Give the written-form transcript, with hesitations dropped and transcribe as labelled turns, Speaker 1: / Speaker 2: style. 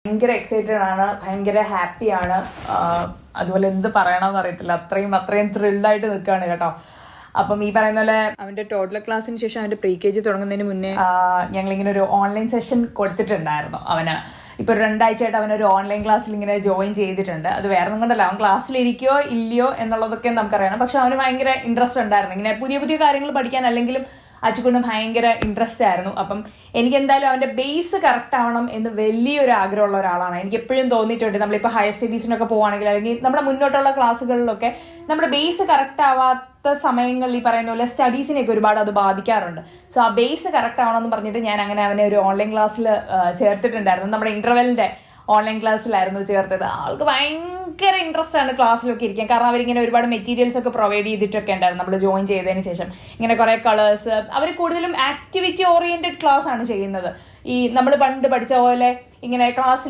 Speaker 1: ഭയങ്കര എക്സൈറ്റഡ് ആണ്, ഭയങ്കര ഹാപ്പിയാണ്. അതുപോലെ എന്ത് പറയണമെന്ന് അറിയത്തില്ല, അത്രയും ത്രില്ലായിട്ട് നിൽക്കുകയാണ് കേട്ടോ. അപ്പം ഈ പറയുന്ന പോലെ അവൻ്റെ ടോഡ്ലർ ക്ലാസ്സിന് ശേഷം അവൻ്റെ പ്രീ കെ ജി തുടങ്ങുന്നതിന് മുന്നേ ഞങ്ങളിങ്ങനെ ഒരു ഓൺലൈൻ സെഷൻ കൊടുത്തിട്ടുണ്ടായിരുന്നു അവന്. ഇപ്പോൾ 2 ആഴ്ചയായിട്ട് അവനൊരു ഓൺലൈൻ ക്ലാസ്സിൽ ഇങ്ങനെ ജോയിൻ ചെയ്തിട്ടുണ്ട്. അത് വേറെ ഒന്നും കൊണ്ടല്ല, അവൻ ക്ലാസ്സിലിരിക്കുകയോ ഇല്ലയോ എന്നുള്ളതൊക്കെ നമുക്കറിയണം. പക്ഷെ അവന് ഭയങ്കര ഇൻട്രസ്റ്റ് ഉണ്ടായിരുന്നു ഇങ്ങനെ പുതിയ കാര്യങ്ങൾ പഠിക്കാൻ. അല്ലെങ്കിലും അച്ചുകൊണ്ട് ഭയങ്കര ഇൻട്രസ്റ്റ് ആയിരുന്നു. അപ്പം എനിക്ക് എന്തായാലും അവൻ്റെ ബേസ് കറക്റ്റ് ആവണം എന്ന് വലിയൊരു ആഗ്രഹമുള്ള ഒരാളാണ്. എനിക്ക് എപ്പോഴും തോന്നിയിട്ടുണ്ട്, നമ്മളിപ്പോൾ ഹയർ സ്റ്റഡീസിനൊക്കെ പോവുകയാണെങ്കിൽ അല്ലെങ്കിൽ നമ്മുടെ മുന്നോട്ടുള്ള ക്ലാസ്സുകളിലൊക്കെ നമ്മുടെ ബേസ് കറക്റ്റ് ആവാത്ത സമയങ്ങളിൽ ഈ പറയുന്ന പോലെ സ്റ്റഡീസിനെയൊക്കെ ഒരുപാട് അത് ബാധിക്കാറുണ്ട്. സോ ആ ബേസ് കറക്റ്റ് ആവണമെന്ന് പറഞ്ഞിട്ട് ഞാൻ അങ്ങനെ അവനെ ഒരു ഓൺലൈൻ ക്ലാസ്സിൽ ചേർത്തിട്ടുണ്ടായിരുന്നു. നമ്മുടെ ഇന്റർവെല്ലിന്റെ ഓൺലൈൻ ക്ലാസ്സിലായിരുന്നു ചേർത്തത്. ആൾക്ക് ഭയങ്കര ഇൻട്രസ്റ്റ് ആണ് ക്ലാസ്സിലൊക്കെ ഇരിക്കാൻ. കാരണം അവരിങ്ങനെ ഒരുപാട് മെറ്റീരിയൽസ് ഒക്കെ പ്രൊവൈഡ് ചെയ്തിട്ടൊക്കെ ഉണ്ടായിരുന്നു നമ്മൾ ജോയിൻ ചെയ്തതിന് ശേഷം. ഇങ്ങനെ കുറെ കളേഴ്സ്, അവർ കൂടുതലും ആക്ടിവിറ്റി ഓറിയന്റഡ് ക്ലാസ് ആണ് ചെയ്യുന്നത്. ഈ നമ്മൾ പണ്ട് പഠിച്ച പോലെ ഇങ്ങനെ ക്ലാസ്സിൽ